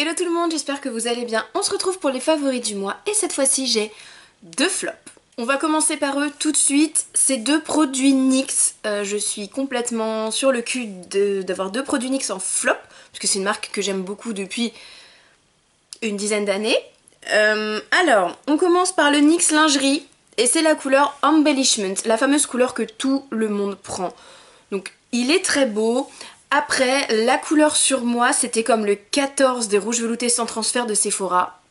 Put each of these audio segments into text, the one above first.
Hello tout le monde, j'espère que vous allez bien. On se retrouve pour les favoris du mois et cette fois-ci j'ai deux flops. On va commencer par eux tout de suite. Ces deux produits NYX, je suis complètement sur le cul d'avoir deux produits NYX en flop, parce que c'est une marque que j'aime beaucoup depuis une dizaine d'années. Alors, on commence par le NYX Lingerie et c'est la couleur Embellishment, la fameuse couleur que tout le monde prend. Donc il est très beau. Après, la couleur sur moi, c'était comme le 14 des rouges veloutés sans transfert de Sephora.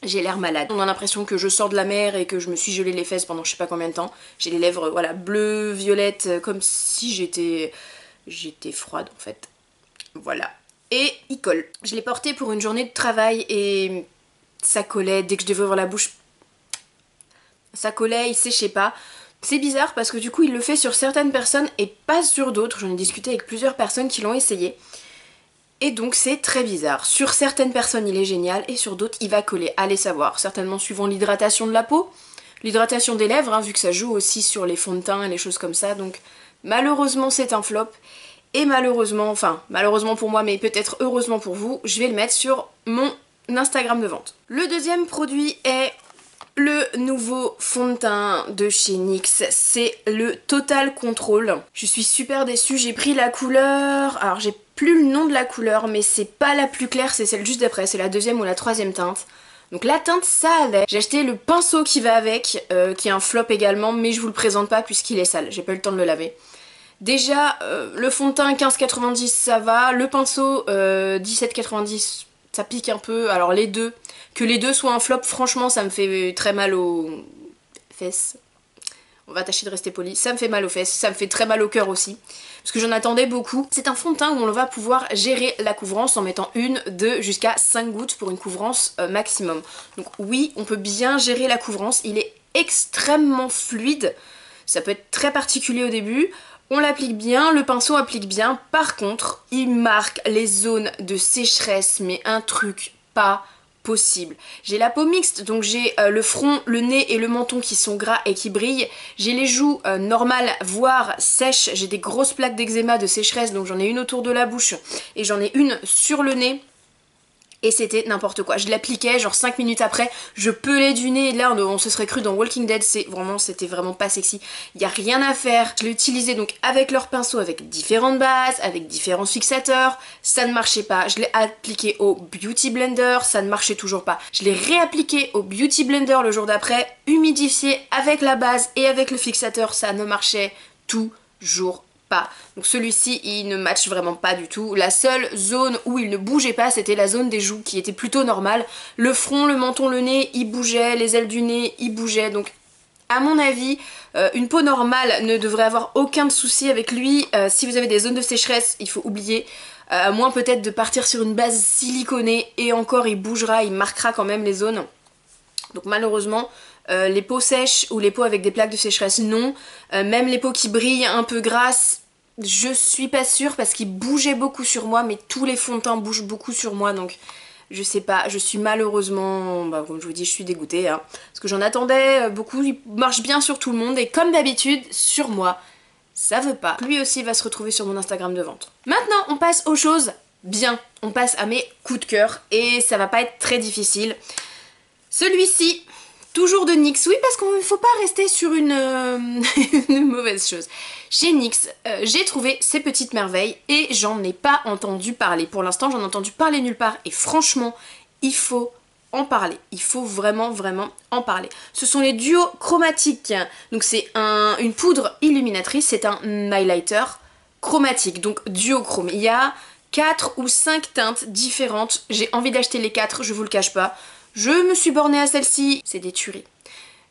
J'ai l'air malade. On a l'impression que je sors de la mer et que je me suis gelé les fesses pendant je sais pas combien de temps. J'ai les lèvres voilà, bleues, violettes, comme si j'étais froide en fait. Voilà. Et il colle. Je l'ai porté pour une journée de travail et ça collait dès que je devais ouvrir la bouche. Ça collait, il séchait pas. C'est bizarre parce que du coup il le fait sur certaines personnes et pas sur d'autres. J'en ai discuté avec plusieurs personnes qui l'ont essayé. Et donc c'est très bizarre. Sur certaines personnes il est génial et sur d'autres il va coller. Allez savoir, certainement suivant l'hydratation de la peau, l'hydratation des lèvres, hein, vu que ça joue aussi sur les fonds de teint et les choses comme ça. Donc malheureusement c'est un flop. Et malheureusement, enfin malheureusement pour moi mais peut-être heureusement pour vous, je vais le mettre sur mon Instagram de vente. Le deuxième produit est le nouveau fond de teint de chez NYX, c'est le Total Control. Je suis super déçue, j'ai pris la couleur, alors j'ai plus le nom de la couleur mais c'est pas la plus claire, c'est celle juste d'après, c'est la deuxième ou la troisième teinte. Donc la teinte ça allait. J'ai acheté le pinceau qui va avec, qui est un flop également, mais je vous le présente pas puisqu'il est sale, j'ai pas eu le temps de le laver. Déjà, le fond de teint 15,90 ça va, le pinceau 17,90 ça pique un peu, alors les deux. Que les deux soient un flop, franchement, ça me fait très mal aux fesses. On va tâcher de rester poli. Ça me fait mal aux fesses, ça me fait très mal au cœur aussi. Parce que j'en attendais beaucoup. C'est un fond de teint où on va pouvoir gérer la couvrance en mettant une, deux, jusqu'à 5 gouttes pour une couvrance maximum. Donc oui, on peut bien gérer la couvrance. Il est extrêmement fluide. Ça peut être très particulier au début. On l'applique bien, le pinceau applique bien. Par contre, il marque les zones de sécheresse, mais un truc pas possible. J'ai la peau mixte, donc j'ai le front, le nez et le menton qui sont gras et qui brillent. J'ai les joues normales, voire sèches. J'ai des grosses plaques d'eczéma de sécheresse, donc j'en ai une autour de la bouche et j'en ai une sur le nez. Et c'était n'importe quoi. Je l'appliquais, genre 5 minutes après, je pelais du nez. Et là, on se serait cru dans Walking Dead. C'était vraiment pas sexy. Il n'y a rien à faire. Je l'ai utilisé donc avec leur pinceau, avec différentes bases, avec différents fixateurs. Ça ne marchait pas. Je l'ai appliqué au Beauty Blender. Ça ne marchait toujours pas. Je l'ai réappliqué au Beauty Blender le jour d'après, humidifié avec la base et avec le fixateur. Ça ne marchait toujours pas. Donc celui-ci il ne matche vraiment pas du tout. La seule zone où il ne bougeait pas c'était la zone des joues qui était plutôt normale. Le front, le menton, le nez il bougeait, les ailes du nez il bougeaient. Donc à mon avis une peau normale ne devrait avoir aucun souci avec lui. Si vous avez des zones de sécheresse il faut oublier. À moins peut-être de partir sur une base siliconée et encore il bougera, il marquera quand même les zones. Donc malheureusement les peaux sèches ou les peaux avec des plaques de sécheresse non. Même les peaux qui brillent un peu grasses, je suis pas sûre parce qu'il bougeait beaucoup sur moi, mais tous les fonds de teint bougent beaucoup sur moi, donc je sais pas, je suis malheureusement, comme je vous dis, je suis dégoûtée, hein, parce que j'en attendais beaucoup, il marche bien sur tout le monde, et comme d'habitude, sur moi, ça veut pas. Lui aussi va se retrouver sur mon Instagram de vente. Maintenant, on passe aux choses bien, on passe à mes coups de cœur, et ça va pas être très difficile. Celui-ci, toujours de NYX, oui parce qu'il ne faut pas rester sur une mauvaise chose. Chez NYX, j'ai trouvé ces petites merveilles et j'en ai pas entendu parler. Pour l'instant j'en ai entendu parler nulle part et franchement il faut en parler. Il faut vraiment en parler. Ce sont les duos chromatiques. Donc c'est une poudre illuminatrice, c'est un highlighter chromatique, donc duochrome. Il y a 4 ou 5 teintes différentes. J'ai envie d'acheter les 4, je vous le cache pas. Je me suis bornée à celle-ci, c'est des tueries.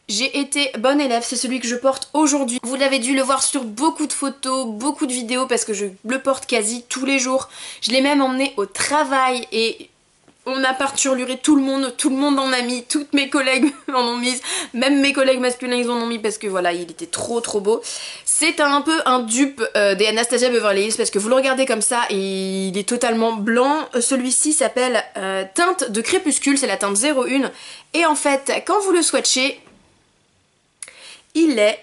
J'ai été bonne élève, c'est celui que je porte aujourd'hui. Vous l'avez dû le voir sur beaucoup de photos, beaucoup de vidéos parce que je le porte quasi tous les jours. Je l'ai même emmené au travail et on a parturluré tout le monde en a mis, toutes mes collègues en ont mis, même mes collègues masculins ils en ont mis parce que voilà, il était trop beau. C'est un peu un dupe des Anastasia Beverly Hills parce que vous le regardez comme ça et il est totalement blanc. Celui-ci s'appelle teinte de crépuscule, c'est la teinte 01 et en fait quand vous le swatchez, il est,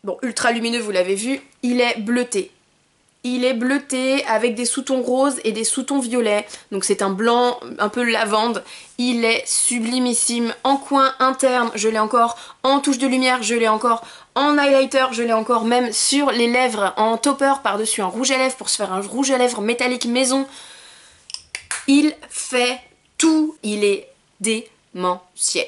bon ultra lumineux vous l'avez vu, il est bleuté. Il est bleuté avec des sous-tons roses et des sous-tons violets. Donc c'est un blanc un peu lavande. Il est sublimissime. En coin interne, je l'ai encore. En touche de lumière, je l'ai encore. En highlighter, je l'ai encore. Même sur les lèvres, en topper par-dessus un rouge à lèvres pour se faire un rouge à lèvres métallique maison. Il fait tout. Il est démentiel.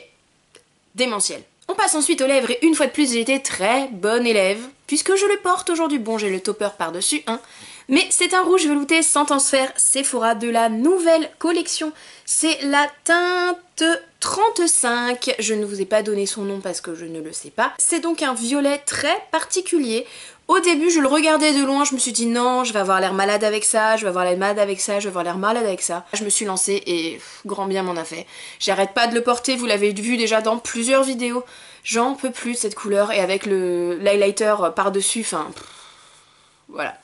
Démentiel. On passe ensuite aux lèvres et une fois de plus j'ai été très bonne élève puisque je le porte aujourd'hui. Bon, j'ai le topper par-dessus, hein. Mais c'est un rouge velouté sans transfert Sephora de la nouvelle collection. C'est la teinte 35. Je ne vous ai pas donné son nom parce que je ne le sais pas. C'est donc un violet très particulier. Au début, je le regardais de loin, je me suis dit non, je vais avoir l'air malade avec ça, je vais avoir l'air malade avec ça, je vais avoir l'air malade avec ça. Je me suis lancée et grand bien m'en a fait. J'arrête pas de le porter, vous l'avez vu déjà dans plusieurs vidéos. J'en peux plus de cette couleur et avec l'highlighter par-dessus, enfin voilà.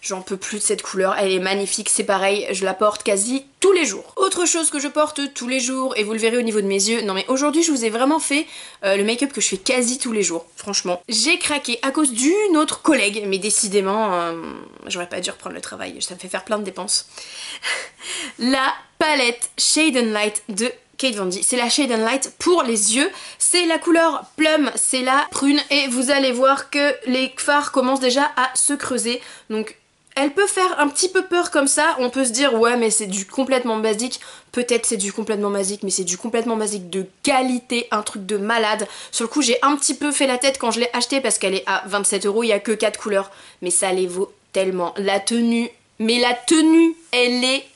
J'en peux plus de cette couleur, elle est magnifique, c'est pareil, je la porte quasi tous les jours. Autre chose que je porte tous les jours, et vous le verrez au niveau de mes yeux, non mais aujourd'hui je vous ai vraiment fait le make-up que je fais quasi tous les jours, franchement. J'ai craqué à cause d'une autre collègue, mais décidément, j'aurais pas dû reprendre le travail, ça me fait faire plein de dépenses. La palette Shade and Light de Kate Von D. C'est la Shade and Light pour les yeux. C'est la couleur plum, c'est la prune. Et vous allez voir que les fards commencent déjà à se creuser. Donc elle peut faire un petit peu peur comme ça. On peut se dire ouais mais c'est du complètement basique. Peut-être c'est du complètement basique, mais c'est du complètement basique de qualité. Un truc de malade. Sur le coup j'ai un petit peu fait la tête quand je l'ai acheté parce qu'elle est à 27 €. Il n'y a que 4 couleurs. Mais ça les vaut tellement. La tenue, mais la tenue elle est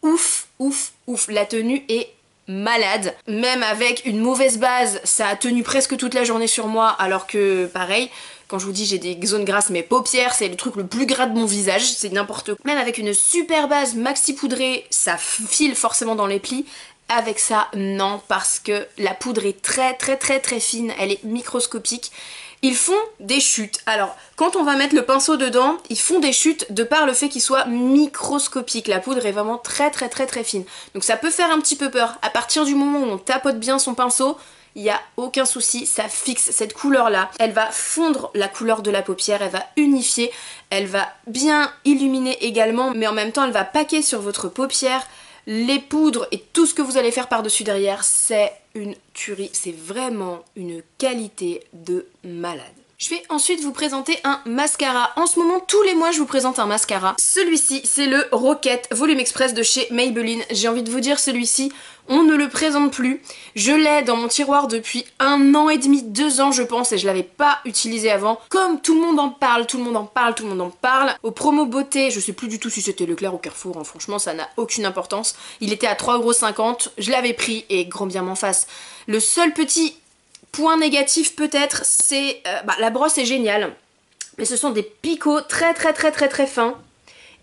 ouf, ouf, ouf. La tenue est malade. Même avec une mauvaise base, ça a tenu presque toute la journée sur moi, alors que pareil, quand je vous dis j'ai des zones grasses, mes paupières, c'est le truc le plus gras de mon visage, c'est n'importe quoi. Même avec une super base maxi poudrée, ça file forcément dans les plis. Avec ça, non, parce que la poudre est très très très très fine, elle est microscopique. Ils font des chutes. Alors, quand on va mettre le pinceau dedans, ils font des chutes de par le fait qu'ils soient microscopiques. La poudre est vraiment très très très très fine. Donc ça peut faire un petit peu peur. À partir du moment où on tapote bien son pinceau, il n'y a aucun souci, ça fixe cette couleur-là. Elle va fondre la couleur de la paupière, elle va unifier, elle va bien illuminer également, mais en même temps elle va paquer sur votre paupière les poudres et tout ce que vous allez faire par-dessus derrière. C'est une tuerie, c'est vraiment une qualité de malade. Je vais ensuite vous présenter un mascara. En ce moment, tous les mois, je vous présente un mascara. Celui-ci, c'est le Rocket Volume Express de chez Maybelline. J'ai envie de vous dire, celui-ci, on ne le présente plus. Je l'ai dans mon tiroir depuis 1 an et demi, 2 ans je pense, et je l'avais pas utilisé avant. Comme tout le monde en parle, tout le monde en parle, tout le monde en parle. Au promo beauté, je sais plus du tout si c'était Leclerc ou Carrefour, hein, franchement ça n'a aucune importance. Il était à 3,50 €, je l'avais pris et grand bien m'en fasse. Le seul petit point négatif peut-être, c'est la brosse est géniale, mais ce sont des picots très très très très très fins.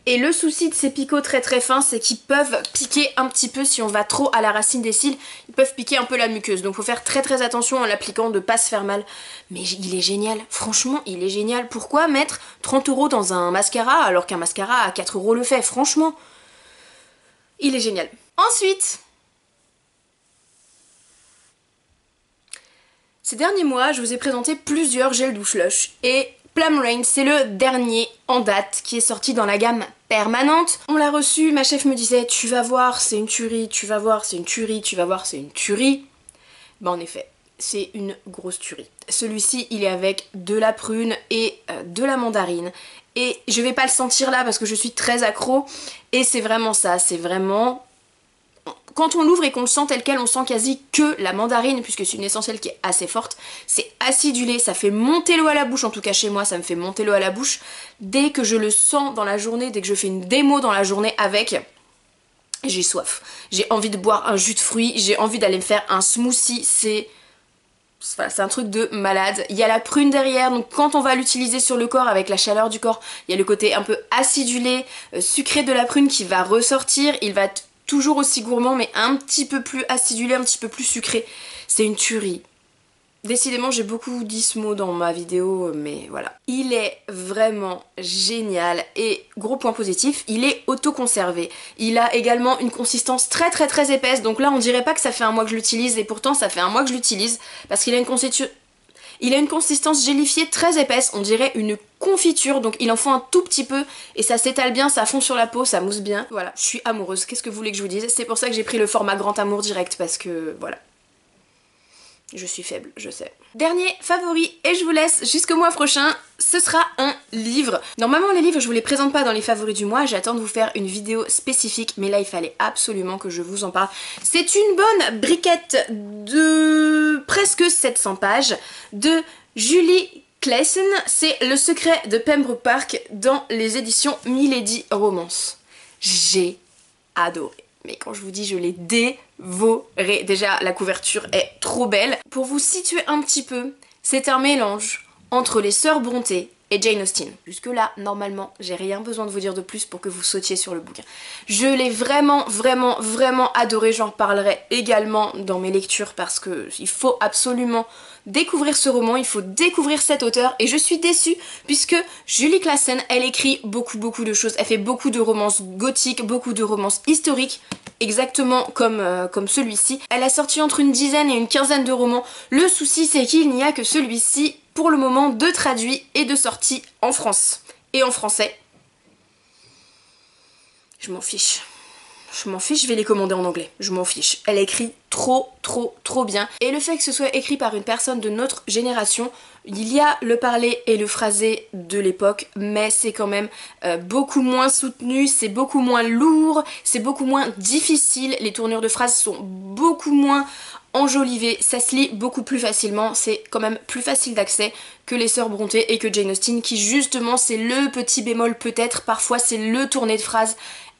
Et le souci de ces picots très très fins, c'est qu'ils peuvent piquer un petit peu si on va trop à la racine des cils. Ils peuvent piquer un peu la muqueuse, donc faut faire très très attention en l'appliquant, de pas se faire mal. Mais il est génial, franchement il est génial. Pourquoi mettre 30 € dans un mascara alors qu'un mascara à 4 € le fait? Franchement, il est génial. Ensuite, ces derniers mois, je vous ai présenté plusieurs gels douche Lush et Plum Rain, c'est le dernier en date qui est sorti dans la gamme permanente. On l'a reçu, ma chef me disait tu vas voir c'est une tuerie, tu vas voir c'est une tuerie, tu vas voir c'est une tuerie. Bah en effet, c'est une grosse tuerie. Celui-ci il est avec de la prune et de la mandarine. Et je vais pas le sentir là parce que je suis très accro. Et c'est vraiment ça, c'est vraiment... Quand on l'ouvre et qu'on le sent tel quel, on sent quasi que la mandarine, puisque c'est une essentielle qui est assez forte. C'est acidulé, ça fait monter l'eau à la bouche, en tout cas chez moi ça me fait monter l'eau à la bouche. Dès que je le sens dans la journée, dès que je fais une démo dans la journée avec, j'ai soif. J'ai envie de boire un jus de fruits, j'ai envie d'aller me faire un smoothie, c'est un truc de malade. Il y a la prune derrière, donc quand on va l'utiliser sur le corps avec la chaleur du corps, il y a le côté un peu acidulé, sucré de la prune qui va ressortir, il va être toujours aussi gourmand mais un petit peu plus acidulé, un petit peu plus sucré. C'est une tuerie. Décidément j'ai beaucoup dit ce mot dans ma vidéo mais voilà. Il est vraiment génial et gros point positif, il est auto-conservé. Il a également une consistance très très très épaisse, donc là on dirait pas que ça fait un mois que je l'utilise et pourtant ça fait un mois que je l'utilise parce qu'il a une Il a une consistance gélifiée très épaisse, on dirait une confiture, donc il en faut un tout petit peu et ça s'étale bien, ça fond sur la peau, ça mousse bien. Voilà, je suis amoureuse, qu'est-ce que vous voulez que je vous dise? C'est pour ça que j'ai pris le format grand amour direct parce que voilà. Je suis faible, je sais. Dernier favori, et je vous laisse jusqu'au mois prochain, ce sera un livre. Normalement les livres je vous les présente pas dans les favoris du mois, j'attends de vous faire une vidéo spécifique, mais là il fallait absolument que je vous en parle. C'est une bonne briquette de presque 700 pages de Julie Claesen, c'est Le secret de Pembroke Park dans les éditions Milady Romance. J'ai adoré. Mais quand je vous dis je l'ai dévoré, déjà la couverture est trop belle. Pour vous situer un petit peu, c'est un mélange entre les sœurs Brontë et Jane Austen. Jusque là, normalement, j'ai rien besoin de vous dire de plus pour que vous sautiez sur le bouquin. Je l'ai vraiment adoré, j'en reparlerai également dans mes lectures parce que il faut absolument découvrir ce roman, il faut découvrir cet auteur et je suis déçue puisque Julie Claesen, elle écrit beaucoup de choses, elle fait beaucoup de romances gothiques, beaucoup de romances historiques, exactement comme celui-ci. Elle a sorti entre une dizaine et une quinzaine de romans. Le souci c'est qu'il n'y a que celui-ci pour le moment de traduit et de sorti en France et en français. Je m'en fiche. Je m'en fiche, je vais les commander en anglais. Je m'en fiche. Elle écrit trop bien. Et le fait que ce soit écrit par une personne de notre génération, il y a le parler et le phrasé de l'époque, mais c'est quand même beaucoup moins soutenu, c'est beaucoup moins lourd, c'est beaucoup moins difficile. Les tournures de phrases sont beaucoup moins enjolivées, ça se lit beaucoup plus facilement, c'est quand même plus facile d'accès que les sœurs Brontë et que Jane Austen, qui justement c'est le petit bémol peut-être, parfois c'est le tourné de phrase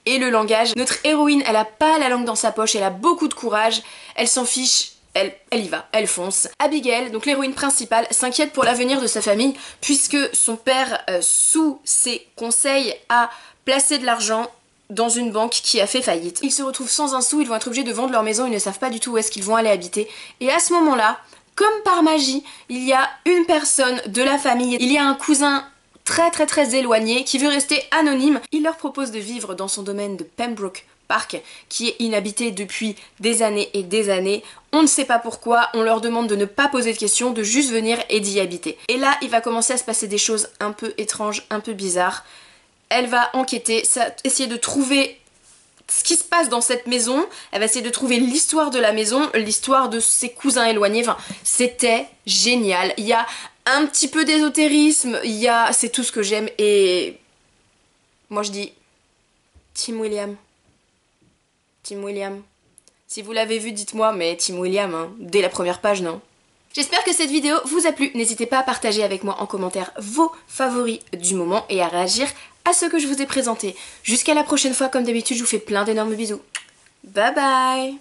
et le langage. Notre héroïne, elle a pas la langue dans sa poche, elle a beaucoup de courage, elle s'en fiche, elle y va, elle fonce. Abigail, donc l'héroïne principale, s'inquiète pour l'avenir de sa famille puisque son père, sous ses conseils, a placé de l'argent dans une banque qui a fait faillite. Ils se retrouvent sans un sou, ils vont être obligés de vendre leur maison, ils ne savent pas du tout où est-ce qu'ils vont aller habiter. Et à ce moment-là, comme par magie, il y a une personne de la famille, il y a un cousin très éloigné qui veut rester anonyme. Il leur propose de vivre dans son domaine de Pembroke Park qui est inhabité depuis des années et des années. On ne sait pas pourquoi, on leur demande de ne pas poser de questions, de juste venir et d'y habiter. Et là, il va commencer à se passer des choses un peu étranges, un peu bizarres. Elle va enquêter, essayer de trouver ce qui se passe dans cette maison, elle va essayer de trouver l'histoire de la maison, l'histoire de ses cousins éloignés, enfin, c'était génial. Il y a un petit peu d'ésotérisme, c'est tout ce que j'aime et moi je dis Team William. Team William. Si vous l'avez vu, dites-moi, mais Team William, hein, dès la première page, non? J'espère que cette vidéo vous a plu, n'hésitez pas à partager avec moi en commentaire vos favoris du moment et à réagir à ce que je vous ai présenté. Jusqu'à la prochaine fois, comme d'habitude, je vous fais plein d'énormes bisous. Bye bye!